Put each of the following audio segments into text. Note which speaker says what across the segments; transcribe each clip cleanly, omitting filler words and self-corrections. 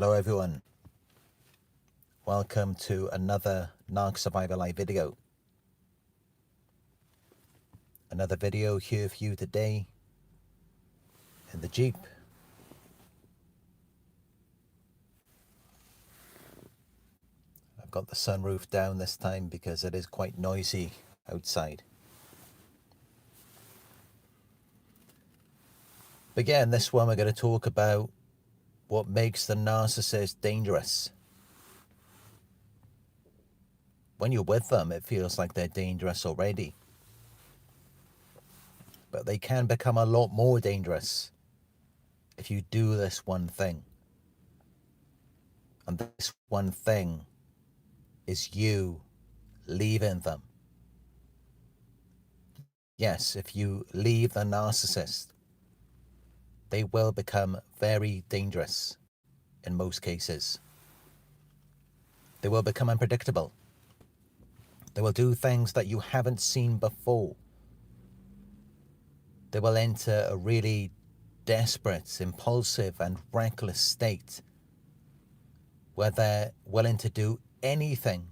Speaker 1: Hello everyone, welcome to another Narc Survivor live video. Another video here for you today in the Jeep. I've got the sunroof down this time because it is quite noisy outside. But yeah, in this one we're going to talk about what makes the narcissist dangerous. When you're with them, it feels like they're dangerous already. But they can become a lot more dangerous if you do this one thing. And this one thing is you leaving them. Yes, if you leave the narcissist, they will become very dangerous in most cases. They will become unpredictable. They will do things that you haven't seen before. They will enter a really desperate, impulsive, and reckless state where they're willing to do anything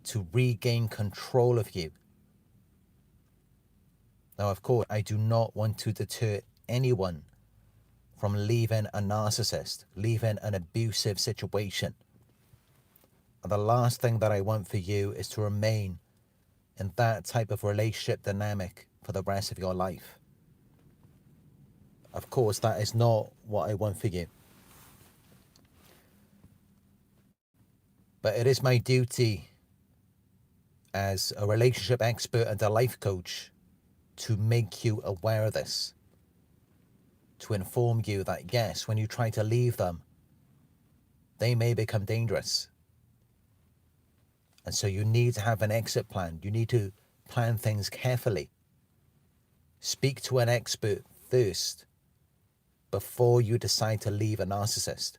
Speaker 1: to regain control of you. Now, of course, I do not want to deter anyone from leaving a narcissist, leaving an abusive situation. And the last thing that I want for you is to remain in that type of relationship dynamic for the rest of your life. Of course, that is not what I want for you. But it is my duty as a relationship expert and a life coach to make you aware of this. To inform you that yes, when you try to leave them, they may become dangerous. And so you need to have an exit plan. You need to plan things carefully. Speak to an expert first before you decide to leave a narcissist.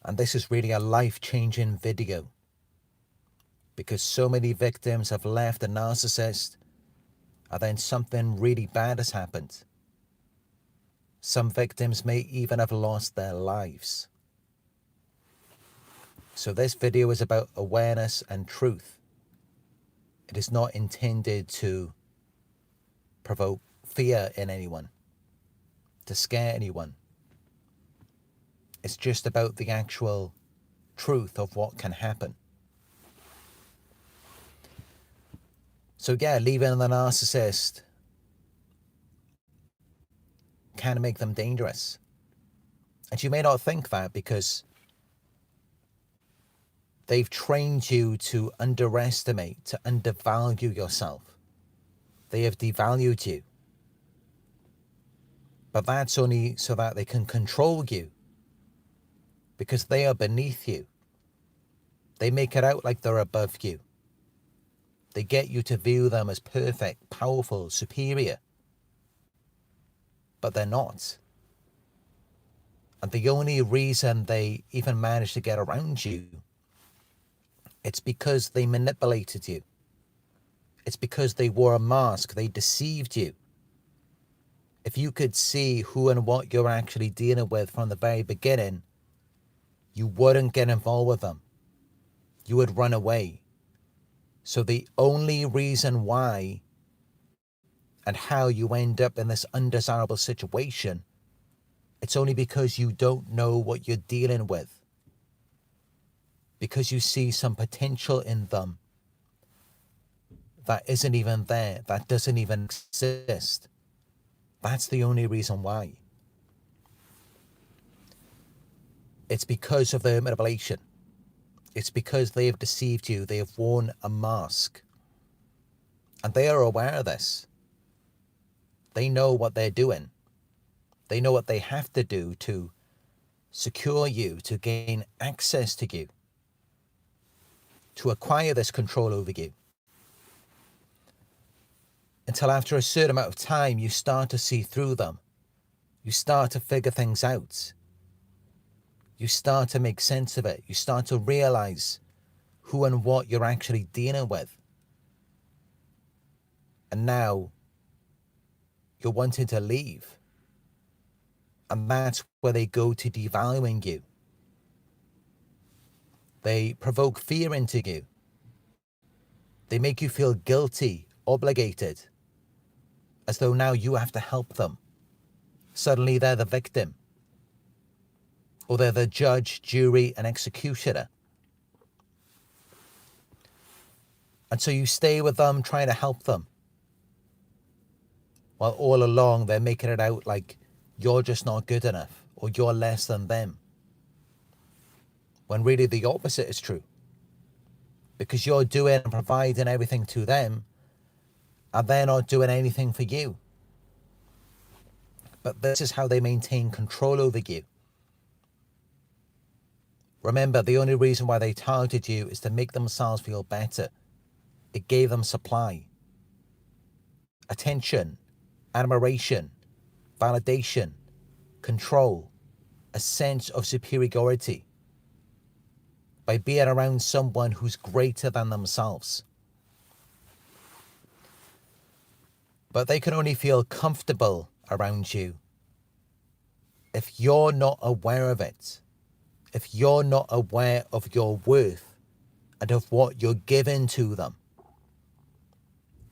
Speaker 1: And this is really a life-changing video because so many victims have left a narcissist and then something really bad has happened. Some victims may even have lost their lives. So this video is about awareness and truth. It is not intended to provoke fear in anyone, to scare anyone. It's just about the actual truth of what can happen. So yeah, leaving the narcissist can make them dangerous. And you may not think that because they've trained you to underestimate, to undervalue yourself. They have devalued you. But that's only so that they can control you because they are beneath you. They make it out like they're above you. They get you to view them as perfect, powerful, superior. But they're not. And the only reason they even manage to get around you, it's because they manipulated you. It's because they wore a mask. They deceived you. If you could see who and what you're actually dealing with from the very beginning, you wouldn't get involved with them. You would run away. So the only reason why and how you end up in this undesirable situation, it's only because you don't know what you're dealing with. Because you see some potential in them that isn't even there, that doesn't even exist. That's the only reason why. It's because of their manipulation. It's because they have deceived you. They have worn a mask. And they are aware of this. They know what they're doing. They know what they have to do to secure you, to gain access to you, to acquire this control over you. Until after a certain amount of time, you start to see through them. You start to figure things out. You start to make sense of it. You start to realize who and what you're actually dealing with. And now you're wanting to leave. And that's where they go to devaluing you. They provoke fear into you. They make you feel guilty, obligated, as though now you have to help them. Suddenly they're the victim, or they're the judge, jury, and executioner. And so you stay with them trying to help them, while all along they're making it out like you're just not good enough, or you're less than them. When really the opposite is true. Because you're doing and providing everything to them, and they're not doing anything for you. But this is how they maintain control over you. Remember, the only reason why they targeted you is to make themselves feel better. It gave them supply, attention, admiration, validation, control, a sense of superiority by being around someone who's greater than themselves. But they can only feel comfortable around you if you're not aware of it, if you're not aware of your worth and of what you're giving to them.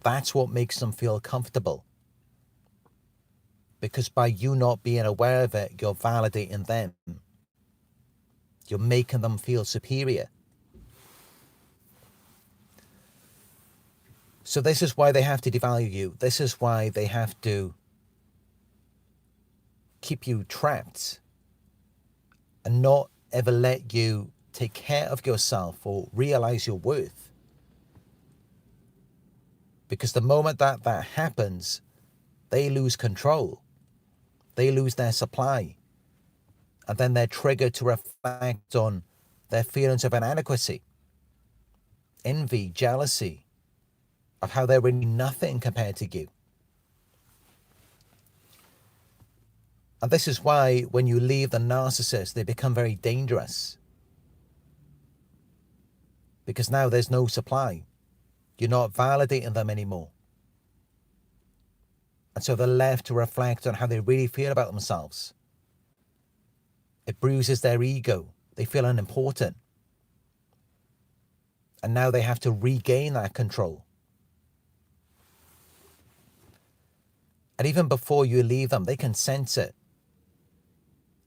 Speaker 1: That's what makes them feel comfortable. Because by you not being aware of it, you're validating them. You're making them feel superior. So this is why they have to devalue you. This is why they have to keep you trapped and not ever let you take care of yourself or realize your worth. Because the moment that happens, they lose control. They lose their supply. And then they're triggered to reflect on their feelings of inadequacy, envy, jealousy, of how they're really nothing compared to you. And this is why when you leave the narcissist, they become very dangerous. Because now there's no supply. You're not validating them anymore. And so they're left to reflect on how they really feel about themselves. It bruises their ego. They feel unimportant. And now they have to regain that control. And even before you leave them, they can sense it.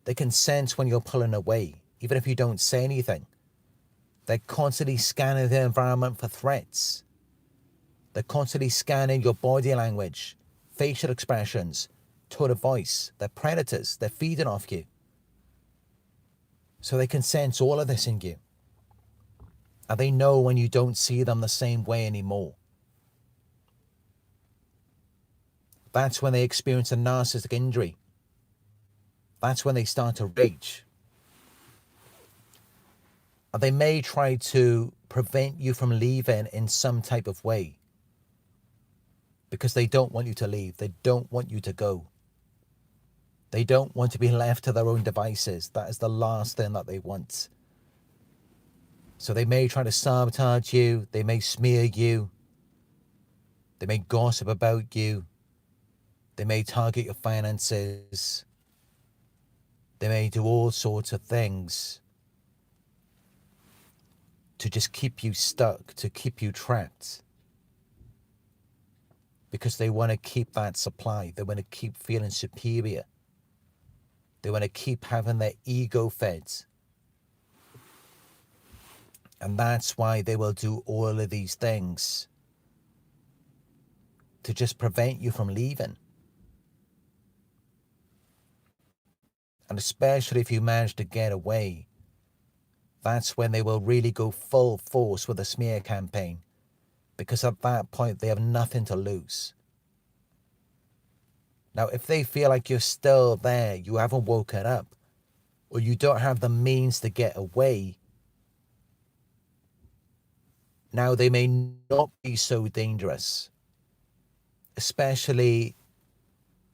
Speaker 1: They can sense when you're pulling away, even if you don't say anything. They're constantly scanning the environment for threats. They're constantly scanning your body language, facial expressions, tone of voice. They're predators. They're feeding off you. So they can sense all of this in you. And they know when you don't see them the same way anymore. That's when they experience a narcissistic injury. That's when they start to rage. And they may try to prevent you from leaving in some type of way. Because they don't want you to leave. They don't want you to go. They don't want to be left to their own devices. That is the last thing that they want. So they may try to sabotage you. They may smear you. They may gossip about you. They may target your finances. They may do all sorts of things to just keep you stuck, to keep you trapped. Because they want to keep that supply. They want to keep feeling superior. They want to keep having their ego fed. And that's why they will do all of these things to just prevent you from leaving. And especially if you manage to get away, that's when they will really go full force with a smear campaign. Because at that point, they have nothing to lose. Now, if they feel like you're still there, you haven't woken up, or you don't have the means to get away, now they may not be so dangerous. Especially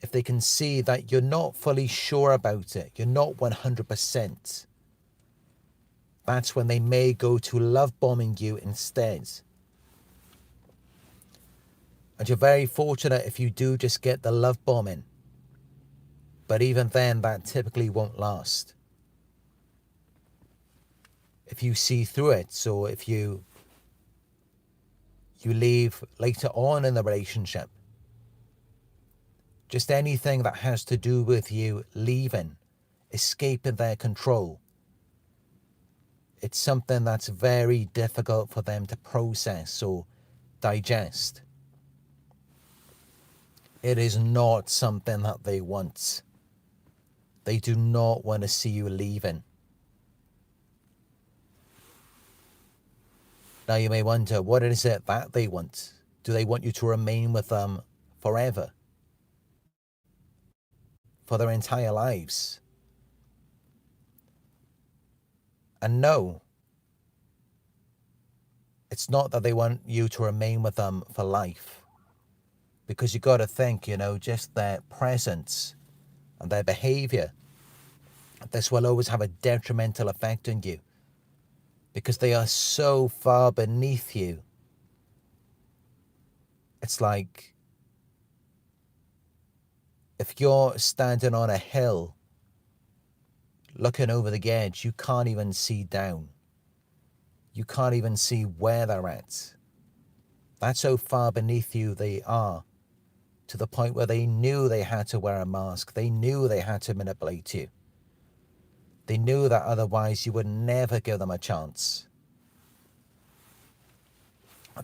Speaker 1: if they can see that you're not fully sure about it, you're not 100%. That's when they may go to love bombing you instead. And you're very fortunate if you do just get the love bombing. But even then, that typically won't last. If you see through it, so if you leave later on in the relationship, just anything that has to do with you leaving, escaping their control, it's something that's very difficult for them to process or digest. It is not something that they want. They do not want to see you leaving. Now you may wonder, what is it that they want? Do they want you to remain with them forever? For their entire lives? And no, it's not that they want you to remain with them for life. Because you got to think, just their presence and their behavior, this will always have a detrimental effect on you. Because they are so far beneath you. It's like if you're standing on a hill looking over the edge, you can't even see down. You can't even see where they're at. That's how far beneath you they are, to the point where they knew they had to wear a mask. They knew they had to manipulate you. They knew that otherwise you would never give them a chance.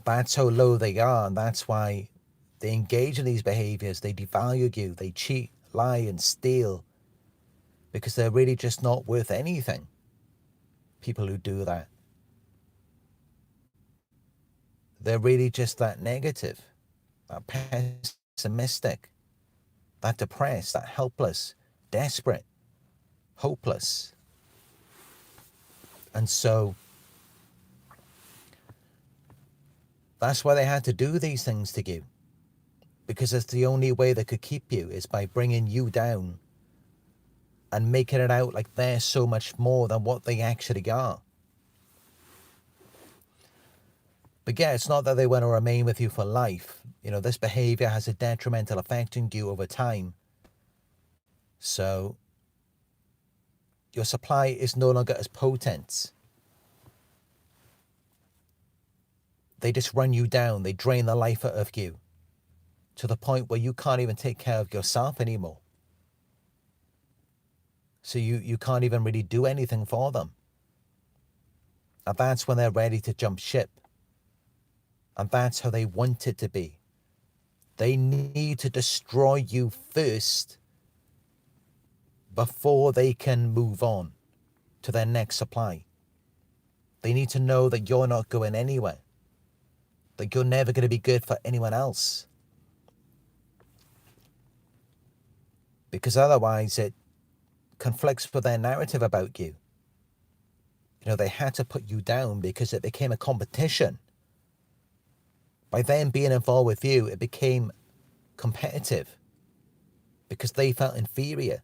Speaker 1: That's how low they are, and that's why they engage in these behaviors. They devalue you, they cheat, lie, and steal, because they're really just not worth anything. People who do that. They're really just that negative, that pessimistic, that depressed, that helpless, desperate, hopeless. And so that's why they had to do these things to you, because it's the only way they could keep you is by bringing you down and making it out like they're so much more than what they actually are. But yeah, it's not that they want to remain with you for life. This behavior has a detrimental effect on you over time. So your supply is no longer as potent. They just run you down. They drain the life out of you to the point where you can't even take care of yourself anymore. So you can't even really do anything for them. And that's when they're ready to jump ship. And that's how they want it to be. They need to destroy you first before they can move on to their next supply. They need to know that you're not going anywhere, that you're never going to be good for anyone else. Because otherwise it conflicts with their narrative about you. They had to put you down because it became a competition. By them being involved with you, it became competitive because they felt inferior.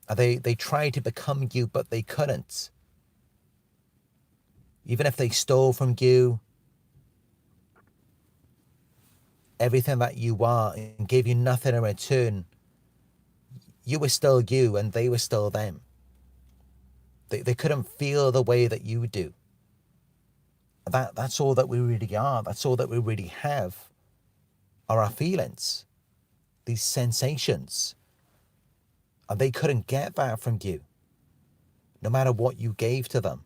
Speaker 1: And they tried to become you, but they couldn't. Even if they stole from you everything that you are and gave you nothing in return, you were still you and they were still them. They couldn't feel the way that you do. That's all that we really are. That's all that we really have are our feelings, these sensations. And they couldn't get that from you, no matter what you gave to them.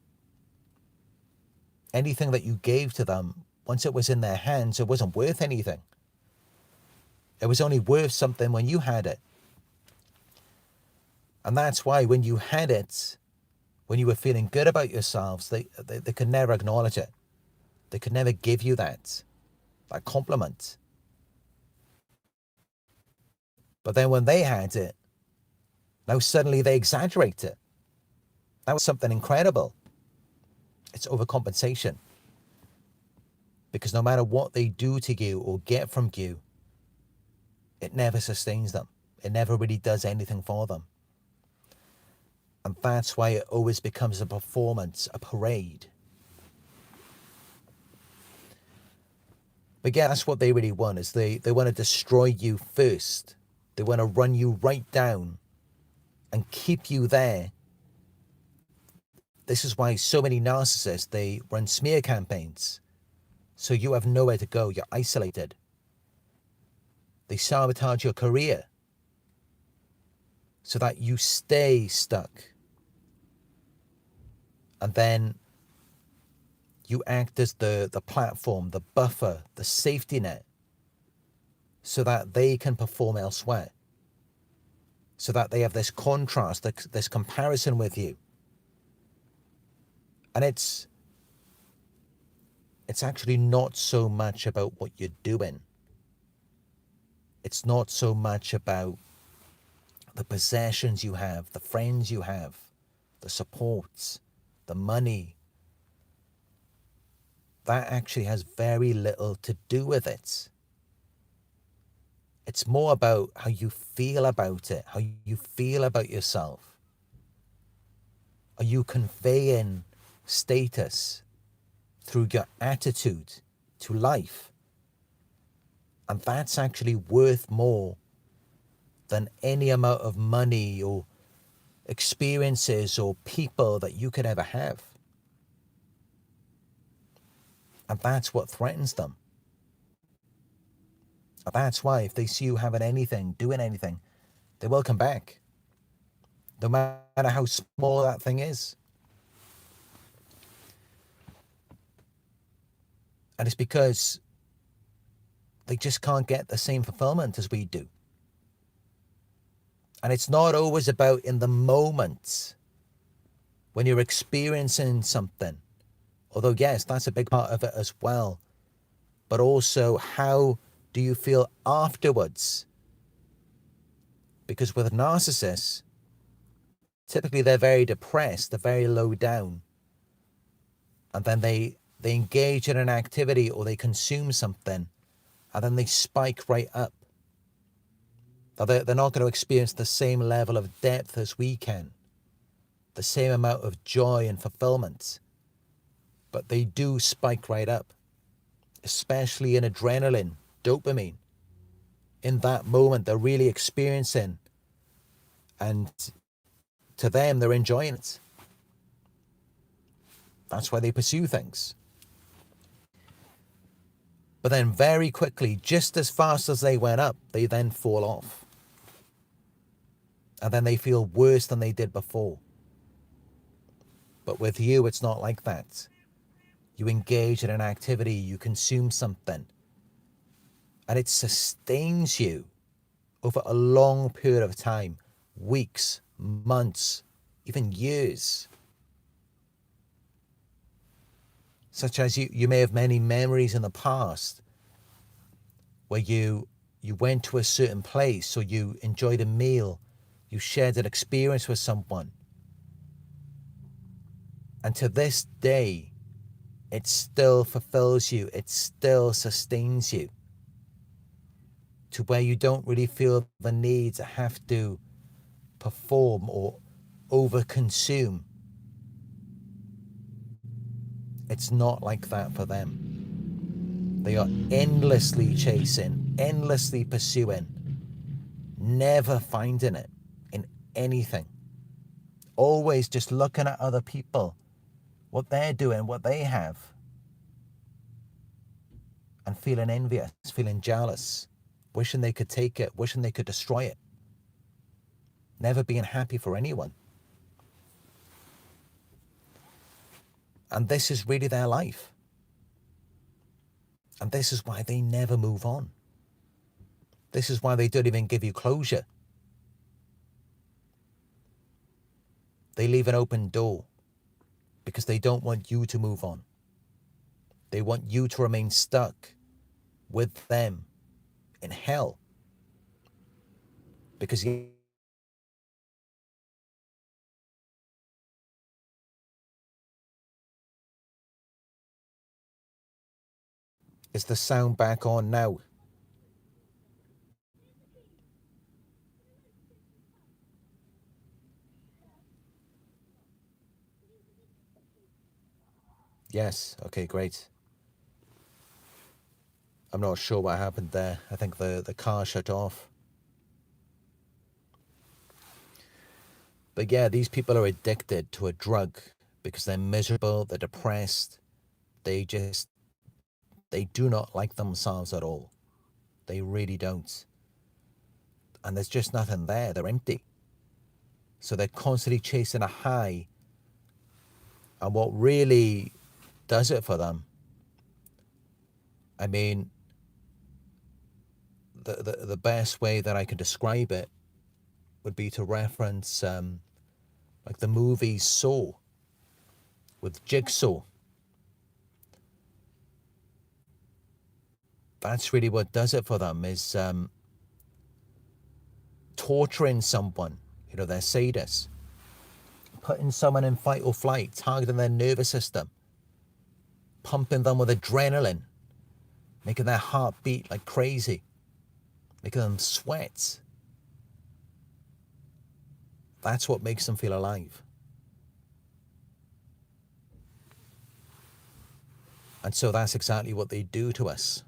Speaker 1: Anything that you gave to them, once it was in their hands, it wasn't worth anything. It was only worth something when you had it. And that's why when you had it, when you were feeling good about yourselves, they could never acknowledge it. They could never give you that compliment. But then when they had it, now suddenly they exaggerate it. That was something incredible. It's overcompensation. Because no matter what they do to you or get from you, it never sustains them. It never really does anything for them. And that's why it always becomes a performance, a parade. But yeah, that's what they really want, is they want to destroy you first They want to run you right down and keep you there. This is why so many narcissists, they run smear campaigns. So you have nowhere to go. You're isolated. They sabotage your career so that you stay stuck. And then you act as the platform, the buffer, the safety net, so that they can perform elsewhere. So that they have this contrast, this comparison with you. And it's actually not so much about what you're doing. It's not so much about the possessions you have, the friends you have, the supports, the money. That actually has very little to do with it. It's more about how you feel about it, how you feel about yourself. Are you conveying status through your attitude to life? And that's actually worth more than any amount of money or experiences or people that you could ever have. And that's what threatens them. And that's why if they see you having anything, doing anything, they will come back. No matter how small that thing is. And it's because they just can't get the same fulfillment as we do. And it's not always about in the moment when you're experiencing something. Although, yes, that's a big part of it as well. But also, how do you feel afterwards? Because with narcissists, typically they're very depressed, they're very low down. And then they engage in an activity or they consume something, and then they spike right up. Now, they're not going to experience the same level of depth as we can, the same amount of joy and fulfillment, but they do spike right up, especially in adrenaline, dopamine. In that moment, they're really experiencing, and to them, they're enjoying it. That's why they pursue things. But then very quickly, just as fast as they went up, they then fall off. And then they feel worse than they did before. But with you, it's not like that. You engage in an activity, you consume something, and it sustains you over a long period of time, weeks, months, even years. Such as you may have many memories in the past where you went to a certain place or you enjoyed a meal, you shared an experience with someone. And to this day, it still fulfills you, it still sustains you to where you don't really feel the need to have to perform or overconsume. It's not like that for them. They are endlessly chasing, endlessly pursuing, never finding it in anything. Always just looking at other people, what they're doing, what they have, and feeling envious, feeling jealous, wishing they could take it, wishing they could destroy it. Never being happy for anyone. And this is really their life. And this is why they never move on. This is why they don't even give you closure. They leave an open door because they don't want you to move on. They want you to remain stuck with them in hell. Because is the sound back on now? Yes. Okay, great. I'm not sure what happened there. I think the car shut off. But yeah, these people are addicted to a drug because they're miserable, they're depressed, they do not like themselves at all. They really don't. And there's just nothing there, they're empty. So they're constantly chasing a high. And what really does it for them, I mean, the best way that I can describe it would be to reference like the movie Saw with Jigsaw. That's really what does it for them, is torturing someone, you know, they're sadists, putting someone in fight or flight, targeting their nervous system, pumping them with adrenaline, making their heart beat like crazy, making them sweat. That's what makes them feel alive. And so that's exactly what they do to us.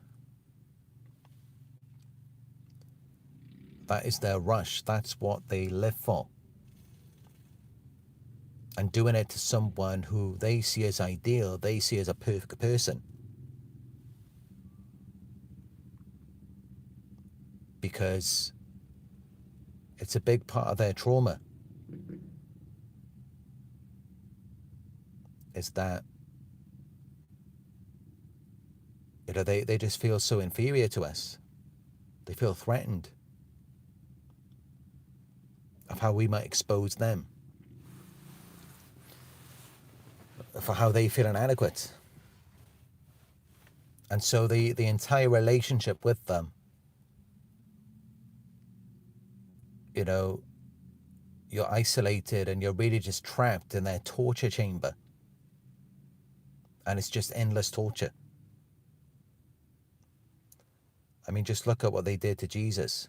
Speaker 1: That is their rush. That's what they live for. And doing it to someone who they see as ideal, they see as a perfect person. Because it's a big part of their trauma. Is that, you know, they just feel so inferior to us. They feel threatened of how we might expose them, for how they feel inadequate. And so the entire relationship with them, you know, you're isolated and you're really just trapped in their torture chamber. And it's just endless torture. I mean, just look at what they did to Jesus.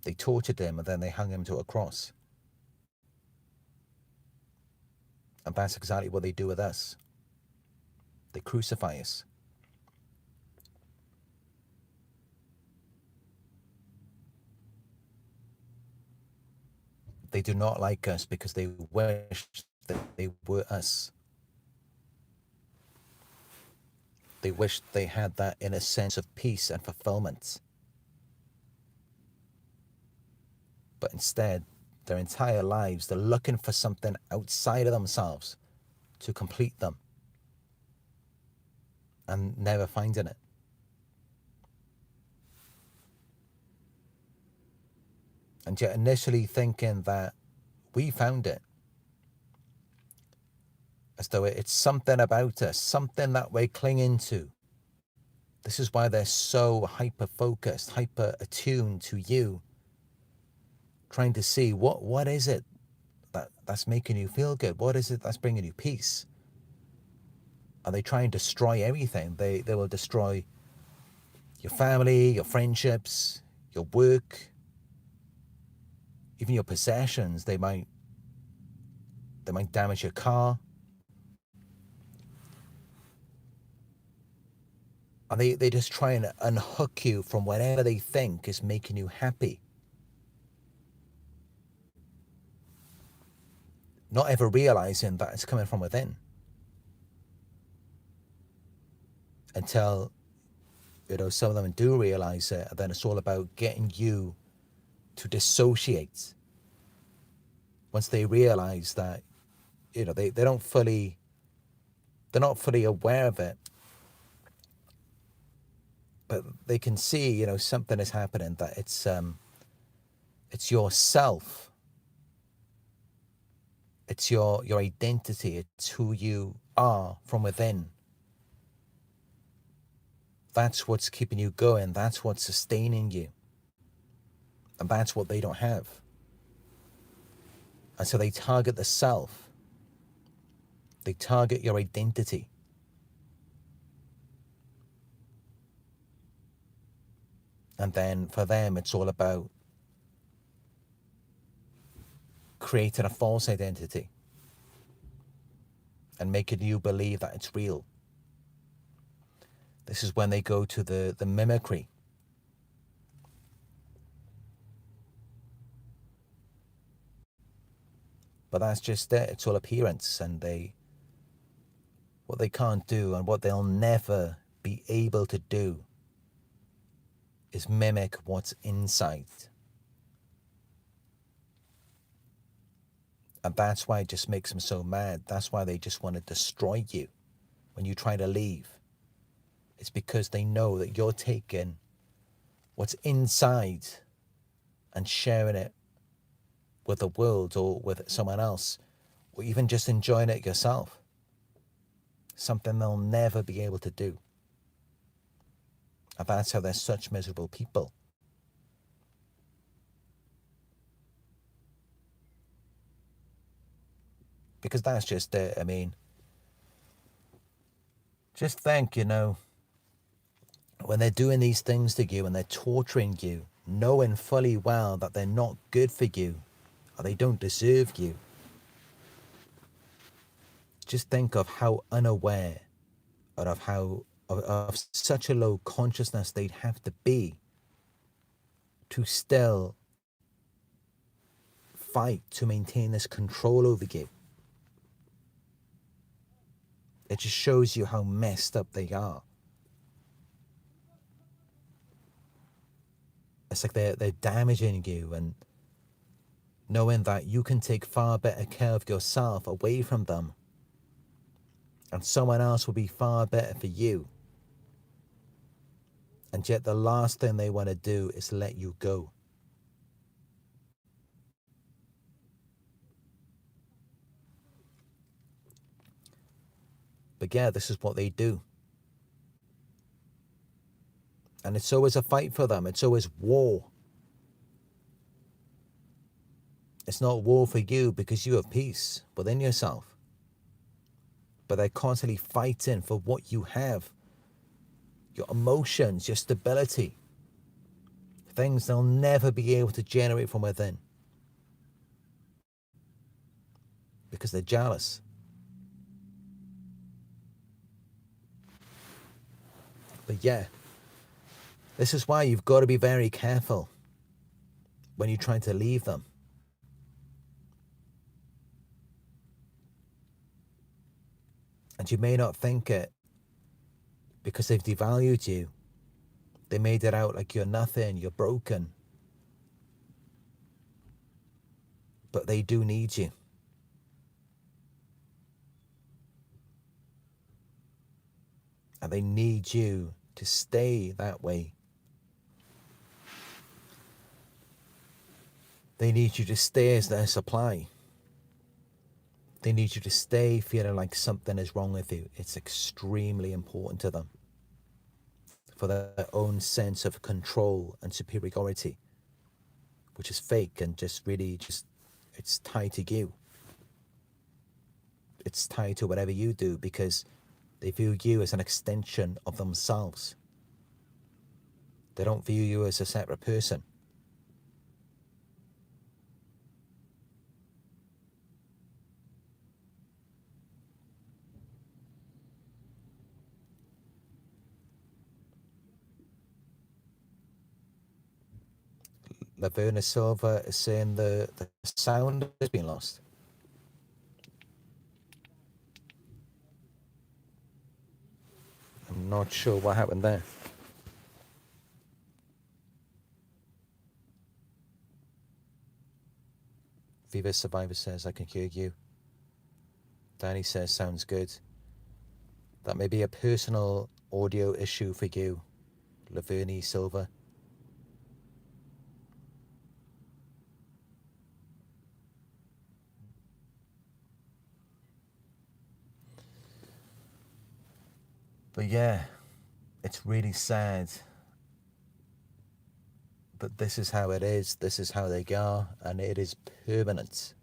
Speaker 1: They tortured him and then they hung him to a cross. And that's exactly what they do with us. They crucify us. They do not like us because they wish that they were us. They wish they had that inner sense of peace and fulfillment. But instead, their entire lives, they're looking for something outside of themselves to complete them and never finding it. And yet initially thinking that we found it, as though it's something about us, something that we're clinging to. This is why they're so hyper-focused, hyper-attuned to you, trying to see what is it that's making you feel good? What is it that's bringing you peace? And they try and destroy everything. They will destroy your family, your friendships, your work, even your possessions. They might damage your car. And they just try and unhook you from whatever they think is making you happy. Not ever realizing that it's coming from within. Until, you know, some of them do realize it, and then it's all about getting you to dissociate. Once they realize that, you know, they're not fully aware of it, but they can see, you know, something is happening, that it's yourself. It's your identity. It's who you are from within. That's what's keeping you going. That's what's sustaining you. And that's what they don't have. And so they target the self. They target your identity. And then for them, it's all about creating a false identity and making you believe that it's real. This is when they go to the mimicry. But that's just it. It's all appearance, and what they can't do and what they'll never be able to do is mimic what's inside. And that's why it just makes them so mad. That's why they just want to destroy you when you try to leave. It's because they know that you're taking what's inside and sharing it with the world or with someone else, or even just enjoying it yourself. Something they'll never be able to do. And that's how they're such miserable people. Because that's just it. I mean, just think, when they're doing these things to you and they're torturing you, knowing fully well that they're not good for you or they don't deserve you, just think of how unaware or of such a low consciousness they'd have to be to still fight to maintain this control over you. It just shows you how messed up they are. It's like they're damaging you, and knowing that you can take far better care of yourself away from them, and someone else will be far better for you. And yet the last thing they want to do is let you go. But yeah, this is what they do. And it's always a fight for them. It's always war. It's not war for you because you have peace within yourself. But they're constantly fighting for what you have. Your emotions, your stability. Things they'll never be able to generate from within. Because they're jealous. But yeah, this is why you've got to be very careful when you try to leave them. And you may not think it because they've devalued you. They made it out like you're nothing, you're broken. But they do need you. And they need you to stay that way. They need you to stay as their supply. They need you to stay feeling like something is wrong with you. It's extremely important to them. For their own sense of control and superiority. Which is fake and it's tied to you. It's tied to whatever you do because they view you as an extension of themselves. They don't view you as a separate person. Laverna Silva is saying the sound has been lost. I'm not sure what happened there. Viva Survivor says, I can hear you. Danny says, sounds good. That may be a personal audio issue for you, Laverna Silva. But yeah, it's really sad. But this is how it is. This is how they are. And it is permanent.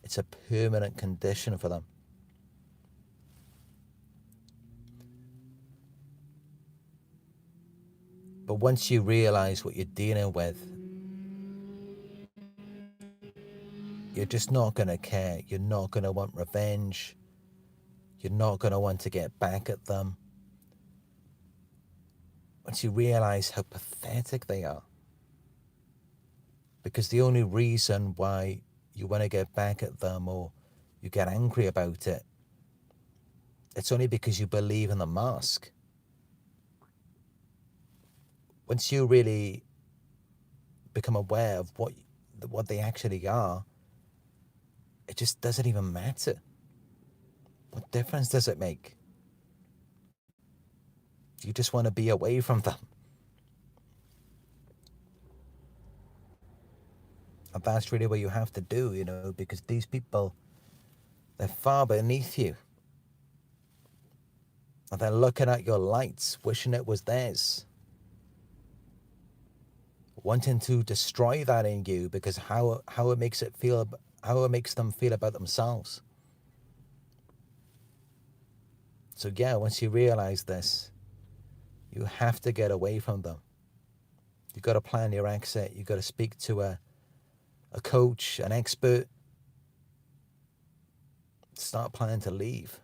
Speaker 1: It's a permanent condition for them. But once you realize what you're dealing with, you're just not going to care. You're not going to want revenge. You're not going to want to get back at them. Once you realize how pathetic they are. Because the only reason why you want to get back at them, or you get angry about it, it's only because you believe in the mask. Once you really become aware of what they actually are, it just doesn't even matter. What difference does it make? You just want to be away from them. And that's really what you have to do, because these people, they're far beneath you. And they're looking at your lights, wishing it was theirs. Wanting to destroy that in you because how it makes them feel about themselves. So yeah, once you realize this, you have to get away from them. You've got to plan your exit. You've got to speak to a coach, an expert. Start planning to leave.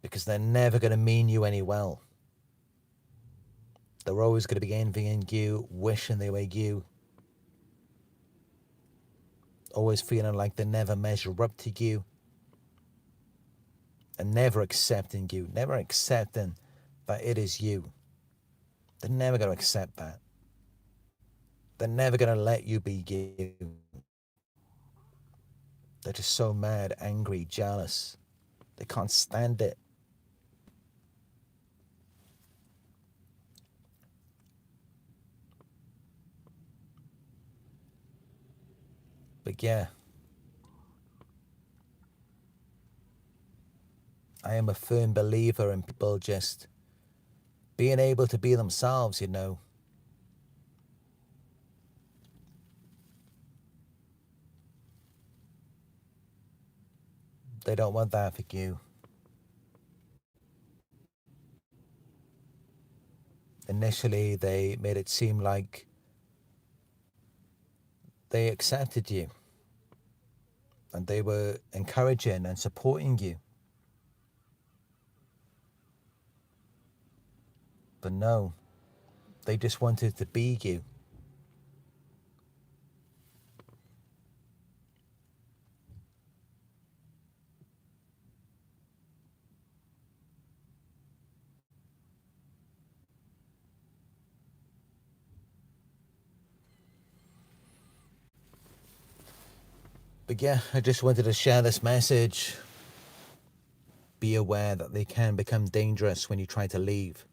Speaker 1: Because they're never going to mean you any well. They're always going to be envying you, wishing they were you. Always feeling like they never measure up to you. And never accepting you, never accepting that it is you. They're never going to accept that. They're never going to let you be you. They're just so mad, angry, jealous. They can't stand it. But yeah, I am a firm believer in people just being able to be themselves, They don't want that for you. Initially, they made it seem like they accepted you and they were encouraging and supporting you. But no, they just wanted to be you. But yeah, I just wanted to share this message. Be aware that they can become dangerous when you try to leave.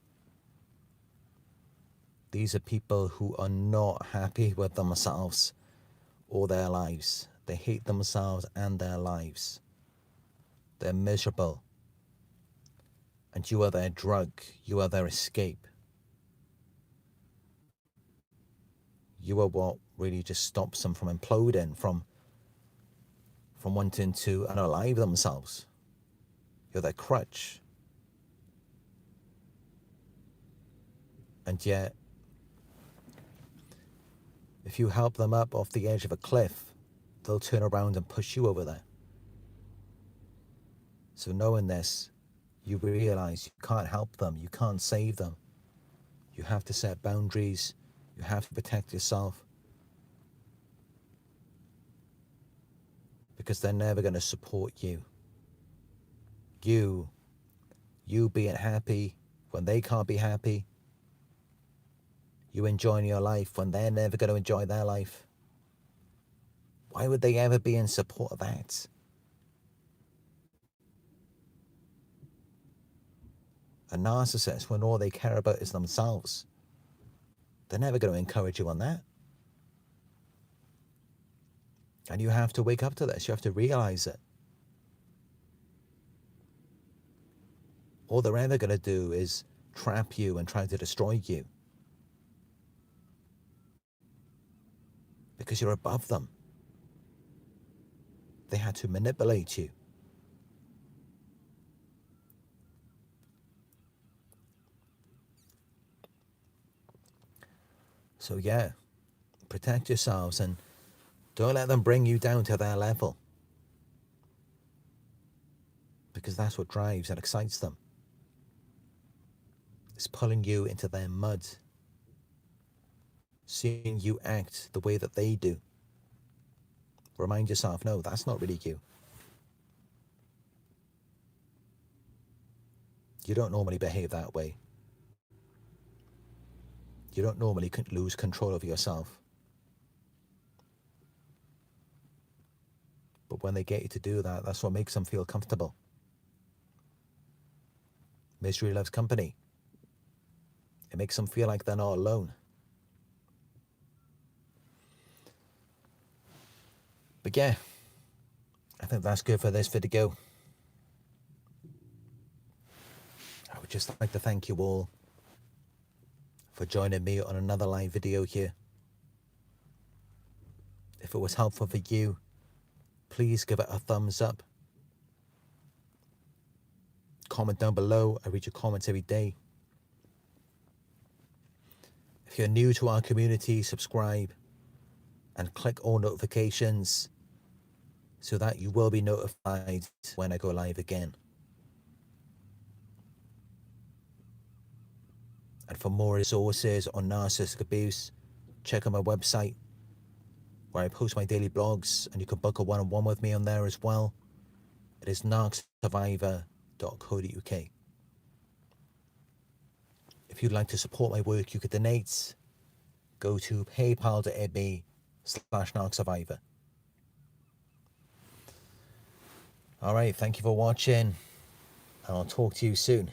Speaker 1: These are people who are not happy with themselves or their lives. They hate themselves and their lives. They're miserable. And you are their drug. You are their escape. You are what really just stops them from imploding, from wanting to unalive themselves. You're their crutch. And yet, if you help them up off the edge of a cliff, they'll turn around and push you over there. So knowing this, you realize you can't help them, you can't save them. You have to set boundaries, you have to protect yourself. Because they're never going to support you. You being happy when they can't be happy. You enjoying your life when they're never going to enjoy their life. Why would they ever be in support of that? A narcissist, when all they care about is themselves, they're never going to encourage you on that. And you have to wake up to this. You have to realize it. All they're ever going to do is trap you and try to destroy you. Because you're above them. They had to manipulate you. So yeah, protect yourselves and don't let them bring you down to their level. Because that's what drives and excites them. It's pulling you into their mud. Seeing you act the way that they do. Remind yourself, no, that's not really you. You don't normally behave that way. You don't normally lose control of yourself. But when they get you to do that, that's what makes them feel comfortable. Misery loves company. It makes them feel like they're not alone. But yeah, I think that's good for this video. I would just like to thank you all for joining me on another live video here. If it was helpful for you, please give it a thumbs up. Comment down below. I read your comments every day. If you're new to our community, subscribe and click all notifications so that you will be notified when I go live again. And for more resources on narcissistic abuse, check out my website where I post my daily blogs, and you can book a one-on-one with me on there as well. It is narcsurvivor.co.uk. If you'd like to support my work, you could donate. Go to paypal.me/narcsurvivor. All right, thank you for watching, and I'll talk to you soon.